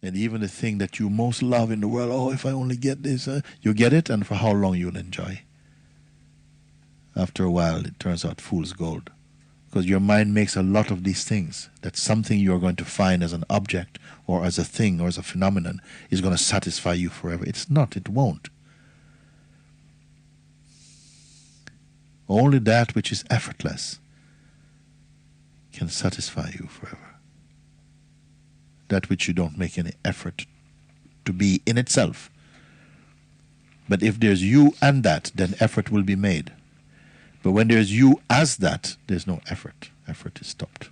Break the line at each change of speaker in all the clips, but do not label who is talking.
And even the thing that you most love in the world, oh, if I only get this, you get it, and for how long you'll enjoy. After a while, it turns out fool's gold. Because your mind makes a lot of these things, that something you're going to find as an object, or as a thing, or as a phenomenon, is going to satisfy you forever. It's not, it won't. Only that which is effortless can satisfy you forever. That which you don't make any effort to be in itself. But if there's you and that, then effort will be made. But when there's you as that, there's no effort. Effort is stopped.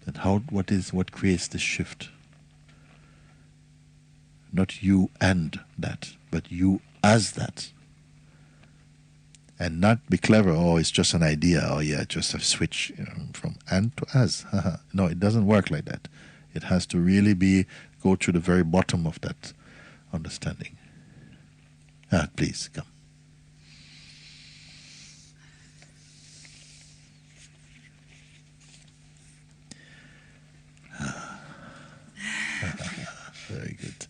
And what creates this shift? Not you and that, but you as that. And not be clever, oh, it's just an idea, oh yeah, just a switch, from and to as. No, it doesn't work like that. It has to really go to the very bottom of that understanding. Please, come. Very good.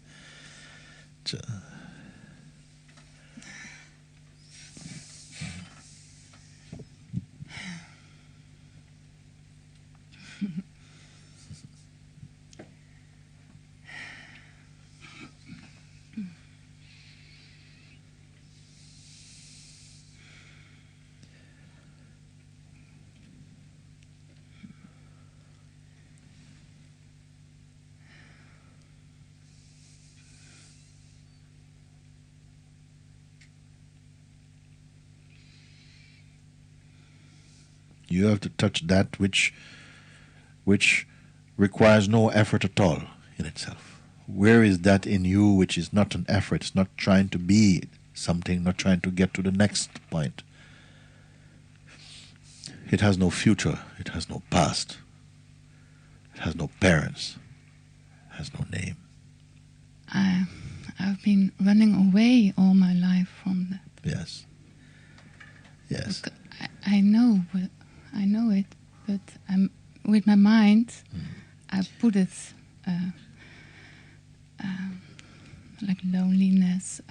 You have to touch that which requires no effort at all in itself. Where is that in you which is not an effort? It's not trying to be something, not trying to get to the next point. It has no future. It has no past. It has no parents. It has no name.
I've been running away all my life from that.
Yes. Yes.
I know it, but with my mind, I put it like loneliness,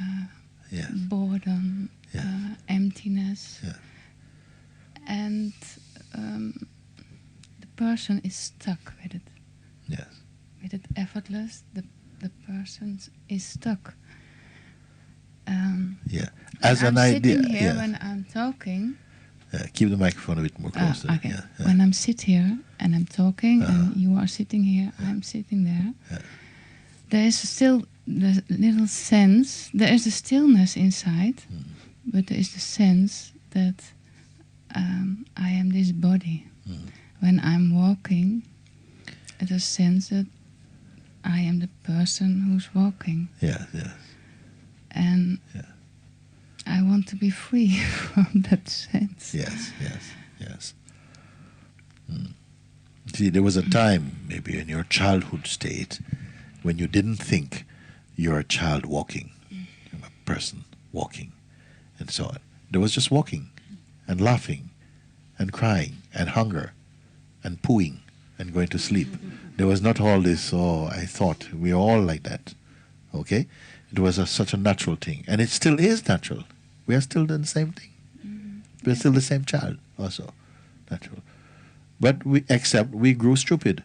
yes.
boredom,
yes.
Emptiness,
yes.
And the person is stuck with it.
Yes.
With it effortless, the person is stuck.
As an idea.
Sitting here when I'm talking.
Keep the microphone a bit more closer.
Okay. When I'm sit here and I'm talking, and you are sitting here, I'm sitting there. There is still the little sense. There is a stillness inside, but there is the sense that I am this body. When I'm walking, there's a sense that I am the person who's walking.
Yes. Yes.
And.
Yeah.
I want to be free from that sense.
Yes. See, there was a time, maybe in your childhood state, when you didn't think you're a child walking, you're a person walking, and so on. There was just walking, and laughing, and crying, and hunger, and pooing, and going to sleep. There was not all this, I thought, we're all like that, okay? It was such a natural thing. And it still is natural. We are still doing the same thing. We're still the same child also. Natural. But we grew stupid.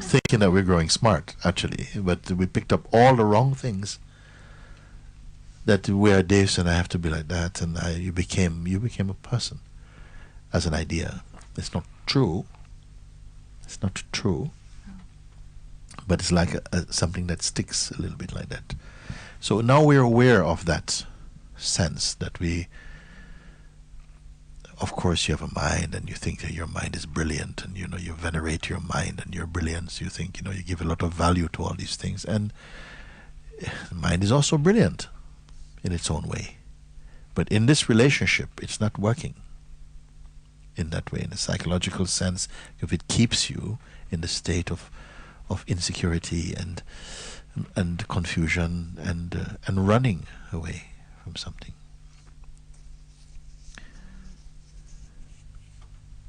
Thinking that we're growing smart, actually. But we picked up all the wrong things. That we are this and I have to be like that. And you became a person. As an idea. It's not true. It's not true. But it's like something that sticks a little bit like that. So now we're aware of that sense that of course you have a mind and you think that your mind is brilliant and you venerate your mind and your brilliance. You think, you give a lot of value to all these things. And mind is also brilliant in its own way. But in this relationship, it's not working in that way, in a psychological sense, if it keeps you in the state of insecurity and confusion and running away from something.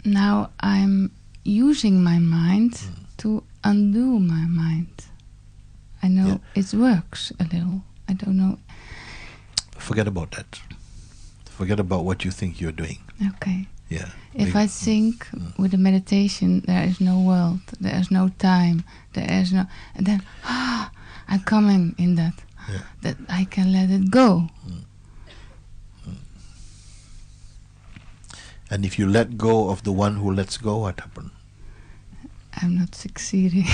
Now I'm using my mind to undo my mind. I know it works a little. I don't know.
Forget about that. Forget about what you think you're doing.
Okay.
Yeah.
If I think with the meditation, there is no world, there is no time, there is no... And then, I'm coming in that.
Yeah.
That I can let it go.
And if you let go of the one who lets go, what happens?
I'm not succeeding.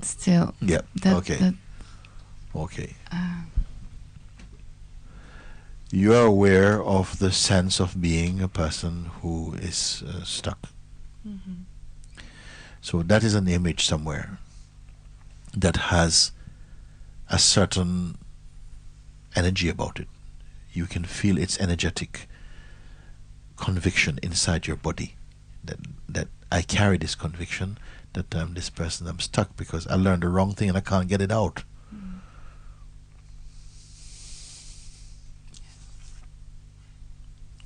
Still.
Yeah. Okay. Okay. You are aware of the sense of being a person who is stuck.
Mm-hmm.
So that is an image somewhere that has a certain energy about it. You can feel its energetic conviction inside your body that I carry this conviction that I'm this person, I'm stuck because I learned the wrong thing and I can't get it out.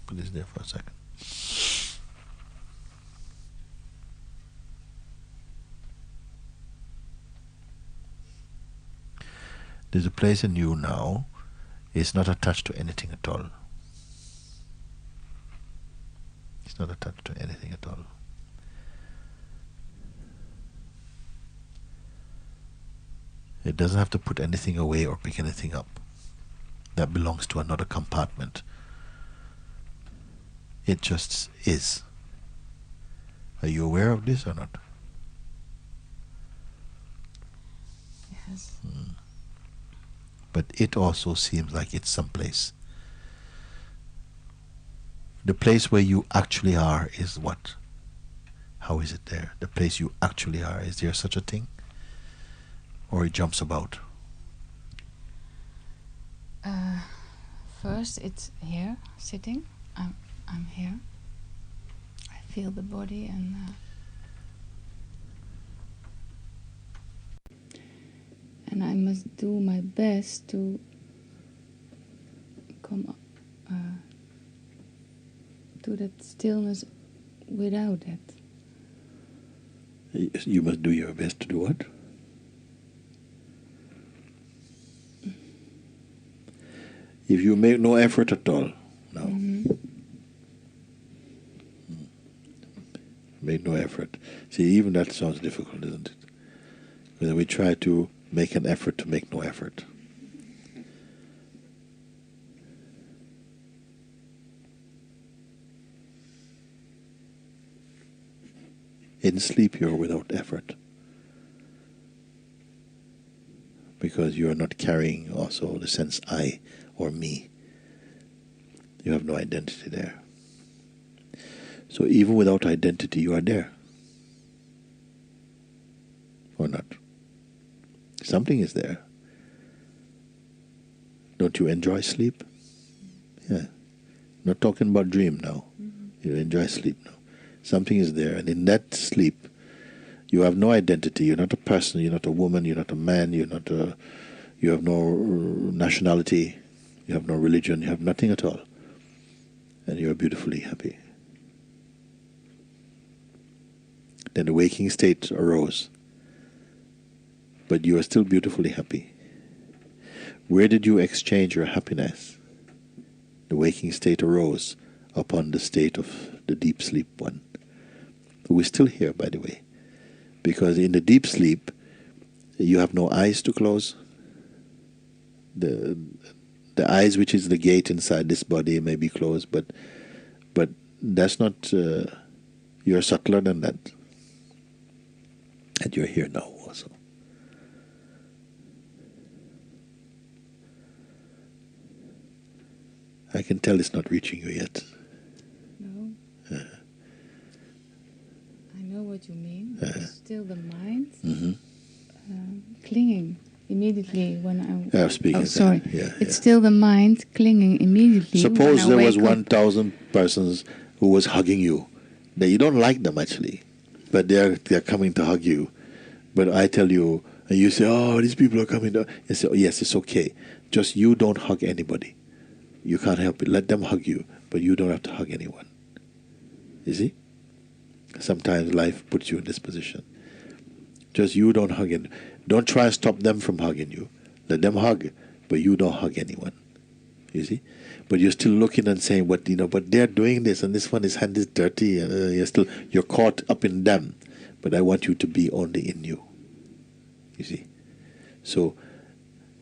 Put this there for a second. There's a place in you now. It's not attached to anything at all. It's not attached to anything at all. It doesn't have to put anything away or pick anything up. That belongs to another compartment. It just is. Are you aware of this or not?
Yes.
But it also seems like it's someplace. The place where you actually are is what? How is it there? The place you actually are, is there such a thing? Or it jumps about?
First, it's here, sitting. I'm here. I feel the body and I must do my best to come to that stillness without it.
You must do your best to do what? If you make no effort at all, no.
Mm-hmm.
Make no effort. See, even that sounds difficult, isn't it? When we try to make an effort to make no effort. In sleep, you're without effort. Because you are not carrying also the sense I or me. You have no identity there. So even without identity, you are there. Or not? Something is there. Don't you enjoy sleep? Yeah. Not talking about dream now. Mm-hmm. You enjoy sleep now. Something is there, and in that sleep, you have no identity. You're not a person. You're not a woman. You're not a man. You have no nationality. You have no religion. You have nothing at all, and you are beautifully happy. Then the waking state arose, but you are still beautifully happy. Where did you exchange your happiness? The waking state arose upon the state of the deep sleep one, who is still here, by the way. Because in the deep sleep, you have no eyes to close. The eyes, which is the gate inside this body, may be closed, but that's not. You're subtler than that. And you're here now also. I can tell it's not reaching you yet.
No. I know what you mean. It's still the mind clinging immediately when I...
speaking.
Sorry.
Yeah,
it's still the mind clinging immediately.
Suppose there was 1,000 persons who was hugging you. That you don't like them actually, but they're coming to hug you. But I tell you, and you say, "Oh, these people are coming to..." You say, "Oh, yes, it's okay. Just you don't hug anybody. You can't help it. Let them hug you, but you don't have to hug anyone." You see? Sometimes life puts you in this position Just you don't hug it. Don't try and stop them from hugging you. Let them hug, but you don't hug anyone. You see? But you're still looking and saying, but they're doing this, and this one, his hand is dirty, and you're caught up in them. But I want you to be only in you. You see? So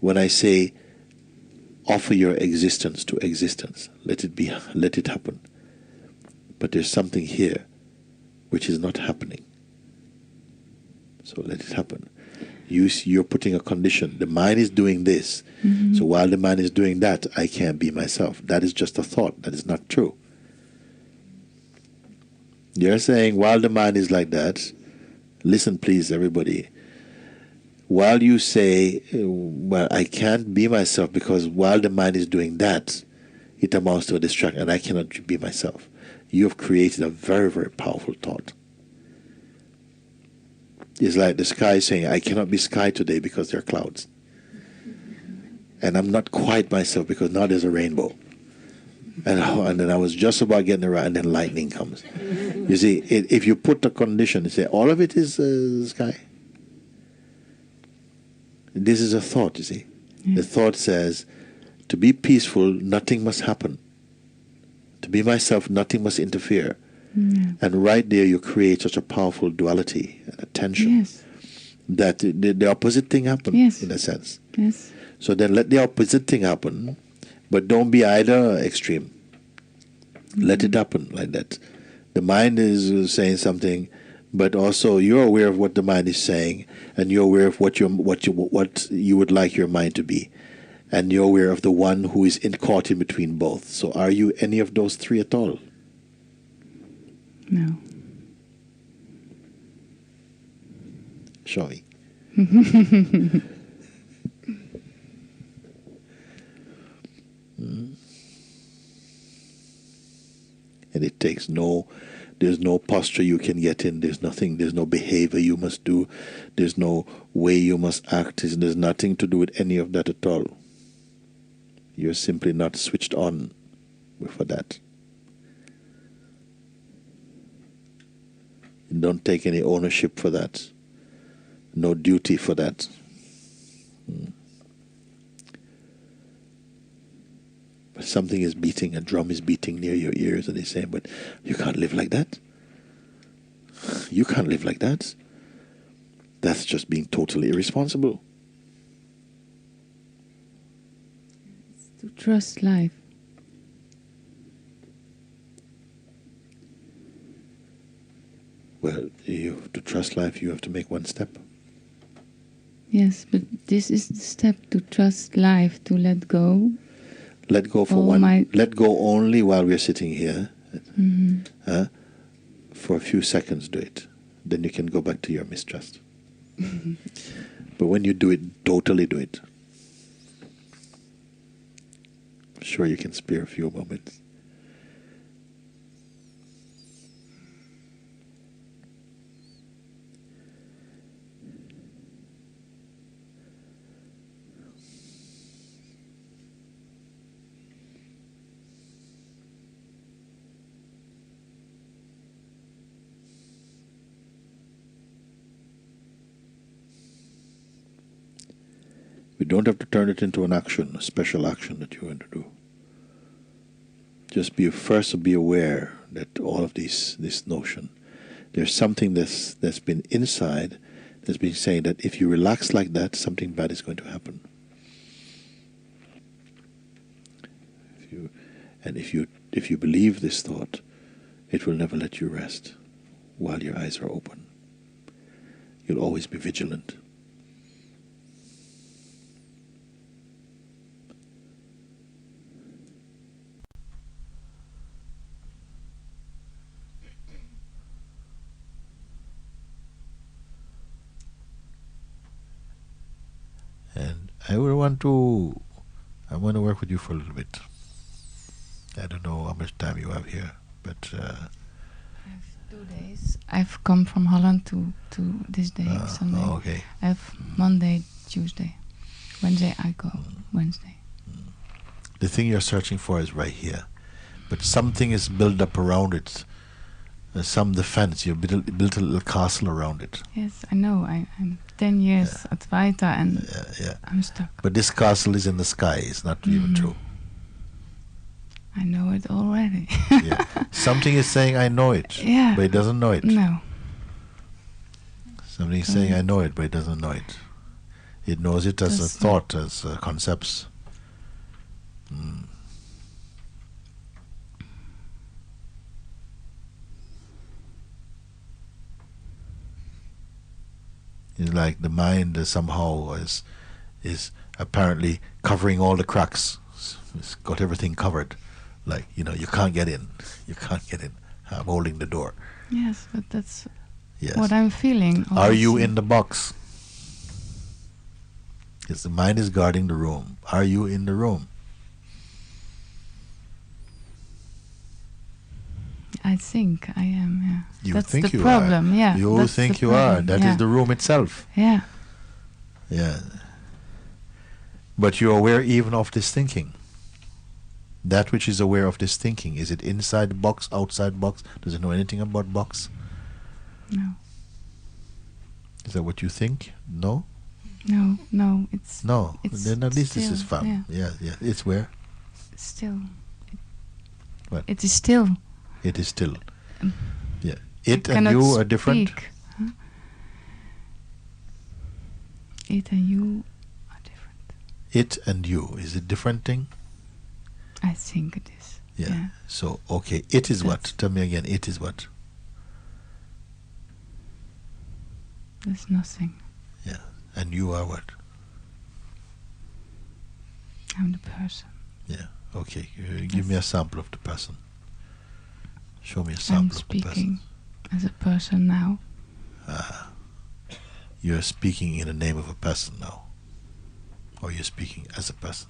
when I say offer your existence to existence, let it happen. But there's something here which is not happening. So let it happen. You're putting a condition. The mind is doing this. So while the mind is doing that, I can't be myself. That is just a thought. That is not true. You're saying while the mind is like that, listen please everybody. While you say, well, I can't be myself because while the mind is doing that, it amounts to a distraction and I cannot be myself. You have created a very, very powerful thought. It's like the sky saying, I cannot be sky today because there are clouds. And I'm not quite myself because now there's a rainbow. And then I was just about getting around and then lightning comes. You see, if you put the condition, you say, all of it is sky. This is a thought, you see. The thought says, to be peaceful, nothing must happen. To be myself, nothing must interfere. And right there you create such a powerful duality and a tension that the opposite thing happens in a sense. So then let the opposite thing happen, but don't be either extreme. Let it happen like that. The mind is saying something, but also you're aware of what the mind is saying, and you're aware of what you would like your mind to be, and you're aware of the one who is caught in between both. So are you any of those three at all?
No.
Show me. And it takes there's no posture you can get in, there's no behavior you must do, there's no way you must act, there's nothing to do with any of that at all. You're simply not switched on for that. You don't take any ownership for that, no duty for that. Something is beating, a drum is beating near your ears, and they're saying, but you can't live like that. You can't live like that. That's just being totally irresponsible.
It's to trust life.
Well, to trust life, you have to make one step.
Yes, but this is the step to trust life, to let go.
Let go for let go only while we're sitting here. For a few seconds do it. Then you can go back to your mistrust. But when you do it, totally do it. Sure, you can spare a few moments. You don't have to turn it into an action, a special action that you want to do. Just be aware that all of this notion, there's something that's been inside that's been saying that if you relax like that, something bad is going to happen. If you believe this thought, it will never let you rest while your eyes are open. You'll always be vigilant. And I want to work with you for a little bit. I don't know how much time you have here, but
I have 2 days. I've come from Holland to this day, Sunday.
Oh, okay.
I have Monday, Tuesday. Wednesday I go. Wednesday.
The thing you're searching for is right here, but something is built up around it. some defense. You built a little castle around it.
Yes, I know. I'm 10 years at Vaita and I'm stuck.
But this castle is in the sky. It's not even true.
I know it already.
Something is saying, I know it, but it doesn't know it.
No.
Something is saying, I know it, but it doesn't know it. It knows it as a thought, as concepts. It's like the mind somehow is apparently covering all the cracks. It's got everything covered. Like, you can't get in. You can't get in. I'm holding the door.
Yes, but that's what I'm feeling.
Are you in the box? Yes, the mind is guarding the room. Are you in the room?
I think I am,
You
that's
think
the
you
problem,
are. You think you are. That is the room itself.
Yeah.
Yeah. But you're aware even of this thinking. That which is aware of this thinking, is it inside the box, outside the box? Does it know anything about box?
No.
Is that what you think? No?
No, it's...
No,
it's
then at least
still,
this is fun. Yeah. It's where?
Still.
What?
It is still.
It is still. Yeah. It and you are different?
Huh? It and you are different.
It and you, is it different thing?
I think it is.
Yeah. So, okay, it is what? Tell me again, it is what?
There's nothing.
Yeah. And you are what?
I'm the person.
Yeah. Okay. Give me a sample of the person. Show me a sample of the person.
I'm speaking as a person now.
You're speaking in the name of a person now. Or you're speaking as a person.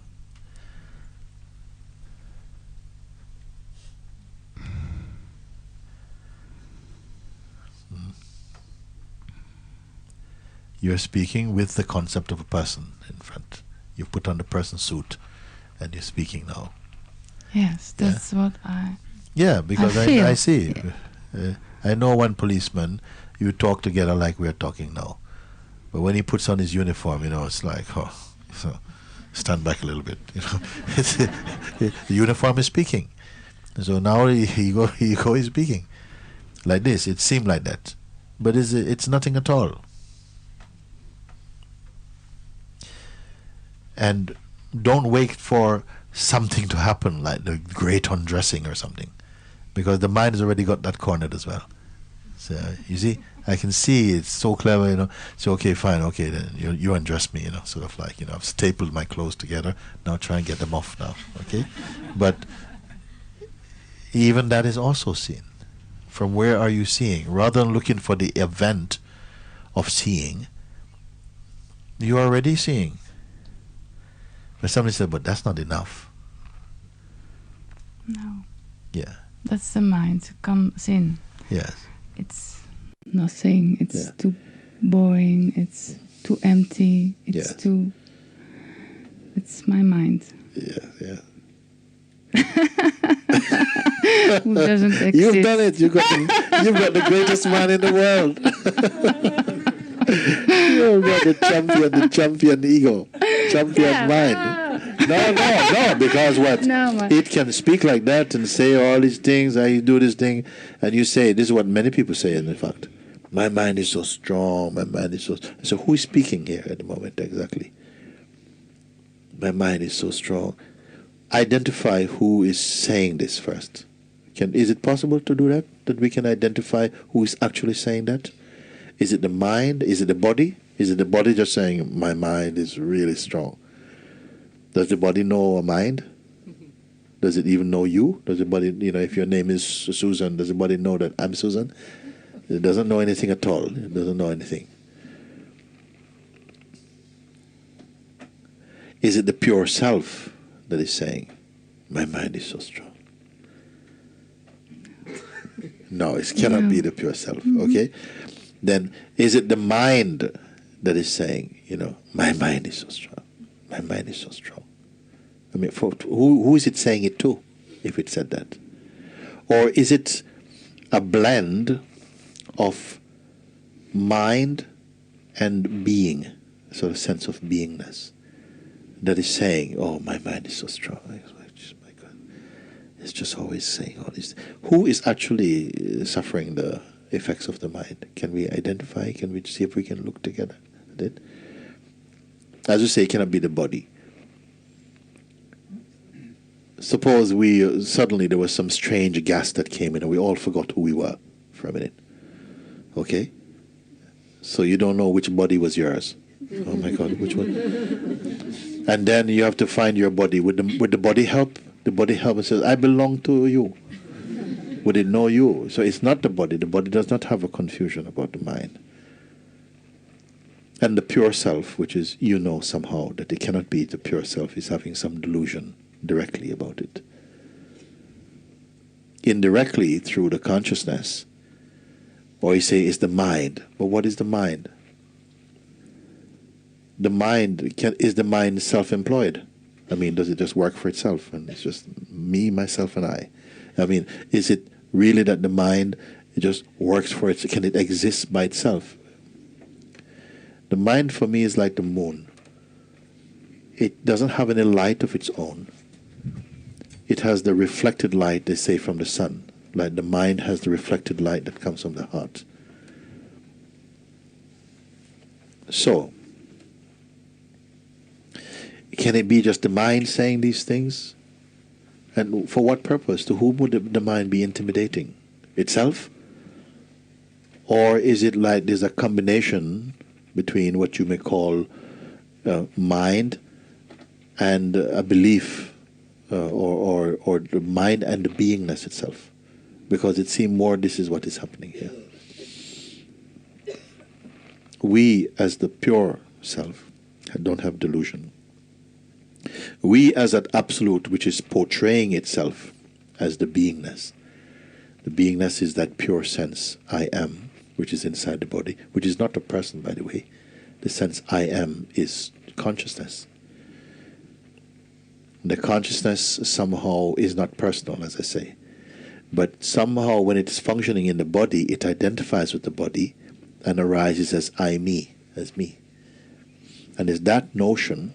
You're speaking with the concept of a person in front. You put on the person suit and you're speaking now.
Yes, that's what I...
Yeah, because I see. I know one policeman, you talk together like we're talking now. But when he puts on his uniform, it's like, so stand back a little bit. The uniform is speaking. So now he goes speaking. Like this, it seemed like that. But it's nothing at all. And don't wait for something to happen, like the great undressing or something, because the mind has already got that cornered as well. So you see, I can see it's so clever, So okay, fine, okay, then you undress me, sort of like, I've stapled my clothes together. Now try and get them off now, okay? But even that is also seen. From where are you seeing? Rather than looking for the event of seeing, you're already seeing. But somebody said, but that's not enough.
No.
Yeah.
That's the mind comes in.
Yes.
It's nothing. It's too boring. It's too empty. It's too... It's my mind.
Yeah.
Who doesn't exist.
You've done it. You've got the greatest man in the world. You've got the champion ego, champion mind. No, because what? No, it can speak like that and say all these things, I do this thing, and you say, this is what many people say in fact. My mind is so strong, my mind is so who is speaking here at the moment exactly? My mind is so strong. Identify who is saying this first. Is it possible to do that? That we can identify who is actually saying that? Is it the mind? Is it the body? Is it the body just saying, my mind is really strong? Does the body know a mind? Does it even know you? Does the body, if your name is Susan, does the body know that I'm Susan? It doesn't know anything at all. It doesn't know anything. Is it the pure self that is saying, my mind is so strong? No, it cannot be the pure self, okay? Then is it the mind that is saying, my mind is so strong? My mind is so strong. I mean, who is it saying it to, if it said that? Or is it a blend of mind and being, sort of sense of beingness, that is saying, oh, my mind is so strong. My God, it's just always saying all this. Who is actually suffering the effects of the mind? Can we identify? Can we see if we can look together at it? As you say, it cannot be the body. Suppose suddenly there was some strange gas that came in and we all forgot who we were for a minute. Okay? So you don't know which body was yours. Oh my God, which one? And then you have to find your body. Would the body help? The body help and says, I belong to you. Would it know you? So it's not the body. The body does not have a confusion about the mind. And the pure self, which is, somehow that it cannot be the pure self, is having some delusion directly about it. Indirectly, through the consciousness, or you say it's the mind. But what is the mind? The mind, is the mind self-employed? I mean, does it just work for itself? And it's just me, myself, and I. I mean, is it really that the mind, it just works for it? Can it exist by itself? The mind for me is like the moon. It doesn't have any light of its own. It has the reflected light, they say, from the sun. Like the mind has the reflected light that comes from the heart. So, can it be just the mind saying these things? And for what purpose? To whom would the mind be intimidating? Itself? Or is it like there's a combination between what you may call mind and a belief, or the mind and the beingness itself? Because it seems more this is what is happening here. We, as the pure self, don't have delusion. We, as that absolute which is portraying itself as the beingness. The beingness is that pure sense, I am, which is inside the body, which is not a person, by the way. The sense I am is consciousness. The consciousness somehow is not personal, as I say. But somehow when it's functioning in the body, it identifies with the body and arises as I, me, as me. And it's that notion,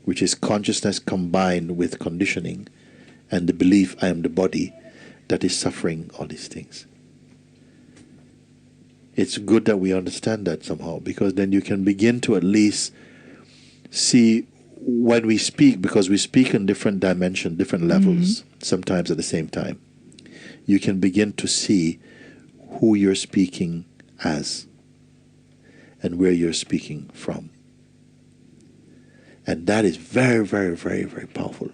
which is consciousness combined with conditioning and the belief I am the body, that is suffering all these things. It's good that we understand that somehow, because then you can begin to at least see when we speak, because we speak in different dimensions, different levels, sometimes at the same time. You can begin to see who you're speaking as and where you're speaking from. And that is very, very, very, very powerful.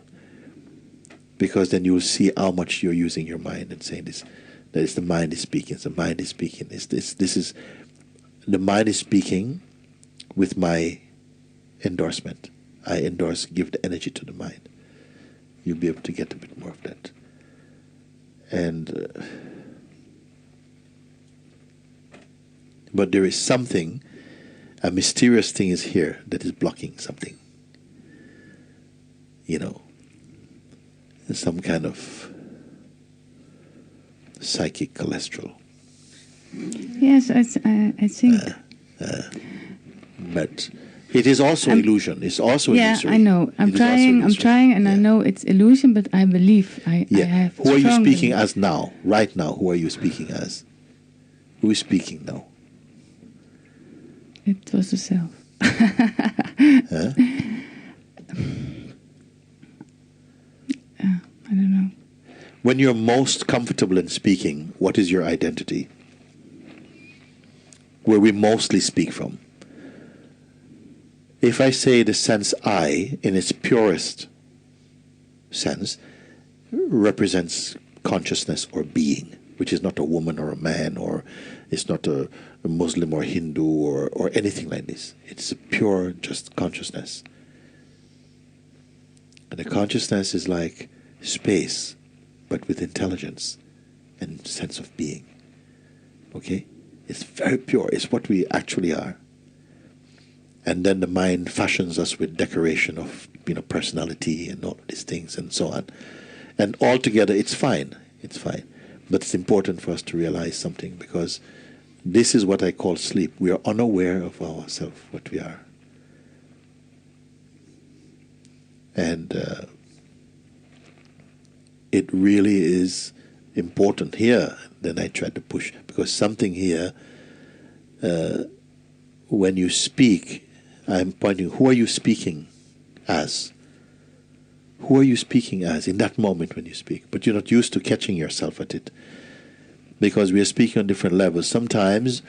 Because then you'll see how much you're using your mind and saying this. That is, the mind is speaking. The mind is speaking. This is the mind is speaking with my endorsement. I endorse, give the energy to the mind. You'll be able to get a bit more of that. And but there is something, a mysterious thing is here that is blocking something. Some kind of psychic cholesterol.
Yes, I think.
But it is also illusion. It's also illusory.
Yeah, I know. I'm trying, and I know it's illusion, but I believe I have.
Who are you speaking as now? Right now, who are you speaking as? Who is speaking now?
It was the self. I don't know.
When you're most comfortable in speaking, what is your identity? Where we mostly speak from. If I say the sense I, in its purest sense, represents consciousness or being, which is not a woman or a man, or it's not a Muslim or Hindu or anything like this. It's a pure, just consciousness. And the consciousness is like space, but with intelligence and sense of being. Okay? It's very pure. It's what we actually are. And then the mind fashions us with decoration of, personality and all of these things and so on. And altogether, it's fine. It's fine. But it's important for us to realize something, because this is what I call sleep. We are unaware of ourselves, what we are. And it really is important here. Then I try to push, because something here, when you speak, I'm pointing, who are you speaking as? Who are you speaking as in that moment when you speak? But you're not used to catching yourself at it, because we are speaking on different levels. Sometimes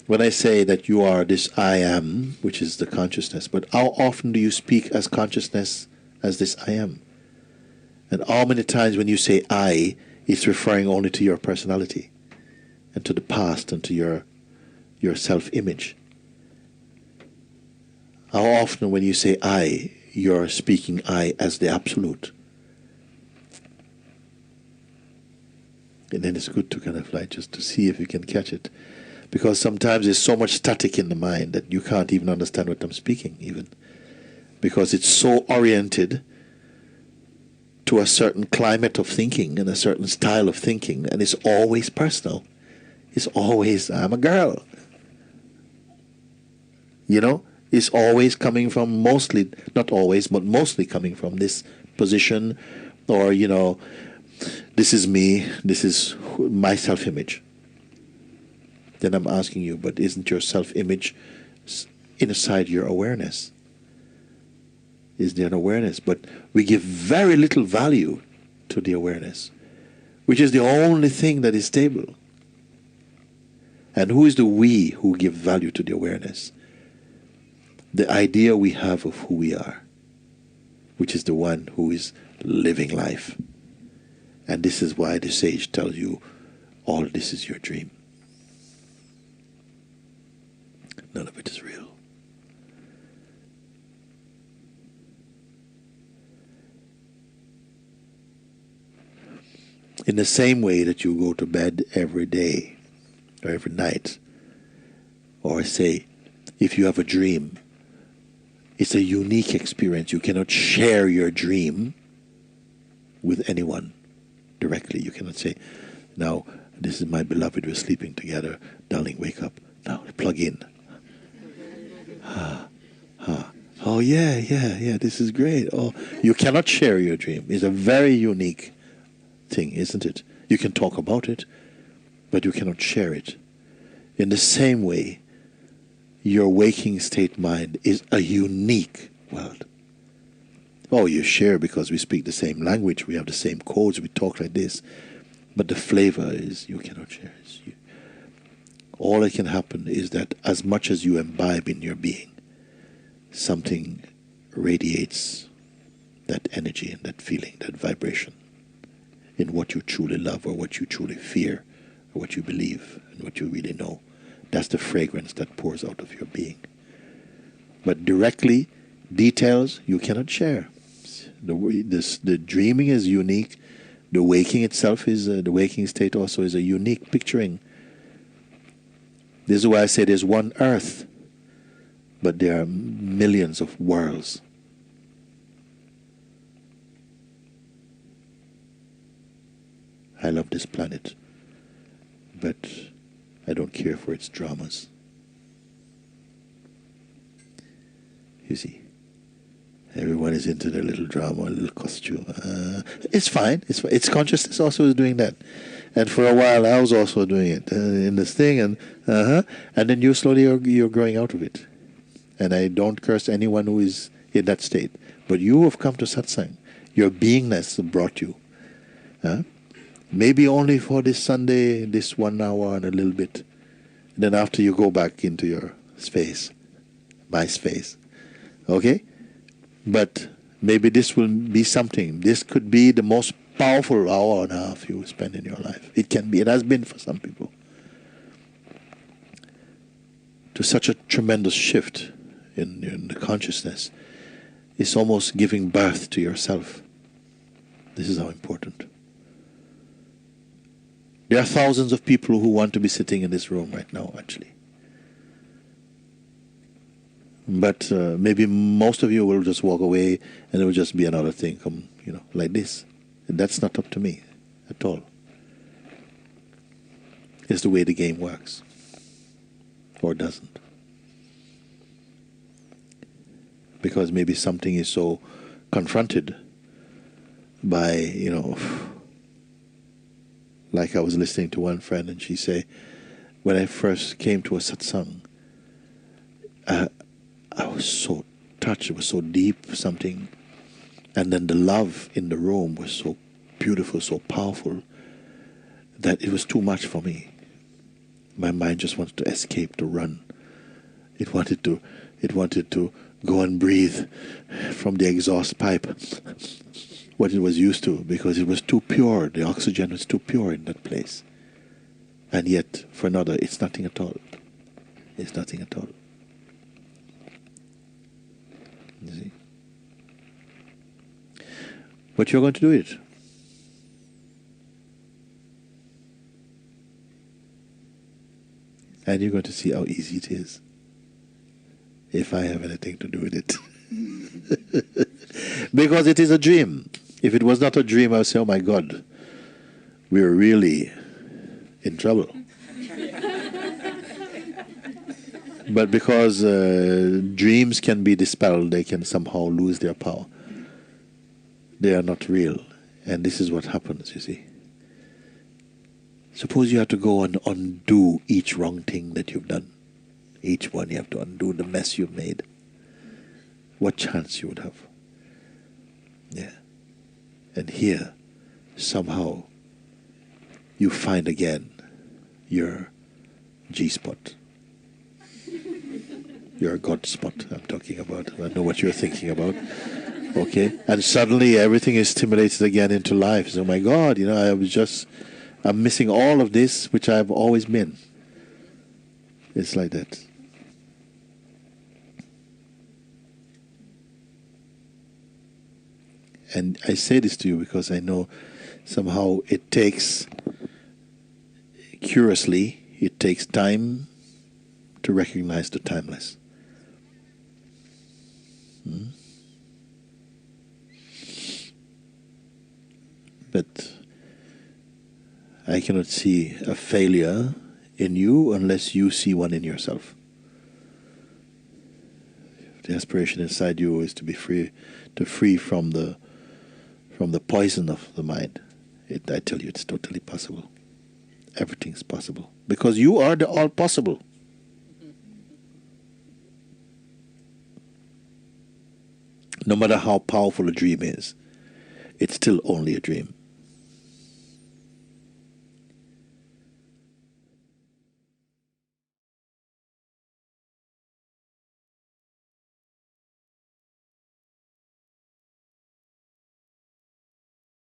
when I say that you are this I am, which is the consciousness, but how often do you speak as consciousness as this I am? And how many times when you say I, it's referring only to your personality and to the past and to your self-image? How often when you say I, you're speaking I as the absolute? And then it's good to kind of like just to see if you can catch it. Because sometimes there's so much static in the mind that you can't even understand what I'm speaking even. Because it's so oriented to a certain climate of thinking and a certain style of thinking, and it's always personal. It's always, I'm a girl. You know? It's always coming from, mostly, not always, but mostly coming from this position, or, you know, this is me, this is my self-image. Then I'm asking you, but isn't your self-image inside your awareness? Is there an awareness? But we give very little value to the awareness, which is the only thing that is stable. And who is the we who give value to the awareness? The idea we have of who we are, which is the one who is living life. And this is why the sage tells you, all this is your dream. None of it is real. In the same way that you go to bed every day, or every night, or say, if you have a dream, it's a unique experience. You cannot share your dream with anyone directly. You cannot say, now, this is my beloved, we're sleeping together. Darling, wake up. Now, plug in. Oh, yeah, this is great. Oh, you cannot share your dream. It's a very unique thing, isn't it? You can talk about it, but you cannot share it. In the same way, your waking state mind is a unique world. Oh, you share because we speak the same language, we have the same codes, we talk like this, but the flavor is you cannot share it. All that can happen is that as much as you imbibe in your being, something radiates that energy and that feeling, that vibration, in what you truly love or what you truly fear or what you believe and what you really know. That's the fragrance that pours out of your being. But directly, details you cannot share. The dreaming is unique. The waking itself is, the waking state also is a unique picturing. This is why I say there's one earth, but there are millions of worlds. I love this planet, but I don't care for its dramas. You see, everyone is into their little drama, a little costume. It's fine. It's consciousness also is doing that. And for a while I was also doing it in this thing, and then you slowly you're growing out of it. And I don't curse anyone who is in that state. But you have come to Satsang. Your beingness brought you. Maybe only for this Sunday, this 1 hour and a little bit. And then after you go back into your space, my space. Okay? But maybe this will be something. This could be the most powerful hour and a half you will spend in your life. It can be. It has been for some people. To such a tremendous shift in the consciousness. It's almost giving birth to yourself. This is how important. There are thousands of people who want to be sitting in this room right now, actually. But maybe most of you will just walk away and it will just be another thing, like this. And that's not up to me at all. is the way the game works. Or doesn't. Because maybe something is so confronted by, like I was listening to one friend and she say, when I first came to a satsang, I was so touched, it was so deep, something, and then the love in the room was so beautiful, so powerful, that it was too much for me. My mind just wanted to escape, to run. It wanted to go and breathe from the exhaust pipe, what it was used to, because it was too pure. The oxygen was too pure in that place. And yet, for another, it's nothing at all. It's nothing at all. You see? But you're going to do it. And you're going to see how easy it is. If I have anything to do with it. Because it is a dream. If it was not a dream, I would say, oh my God, we're really in trouble. But because dreams can be dispelled, they can somehow lose their power. They are not real. And this is what happens, you see. Suppose you have to go and undo each wrong thing that you've done. Each one you have to undo the mess you've made. What chance you would have. Yeah. And here, somehow, you find again your G-spot. Your God spot I'm talking about. I know what you're thinking about. Okay? And suddenly everything is stimulated again into life. So, my God, I'm missing all of this which I've always been. It's like that. And I say this to you because I know somehow it takes, curiously, it takes time to recognize the timeless. But I cannot see a failure in you unless you see one in yourself. The aspiration inside you is to be free from the poison of the mind. I tell you, it's totally possible. Everything's possible. Because you are the all possible. No matter how powerful a dream is, it's still only a dream.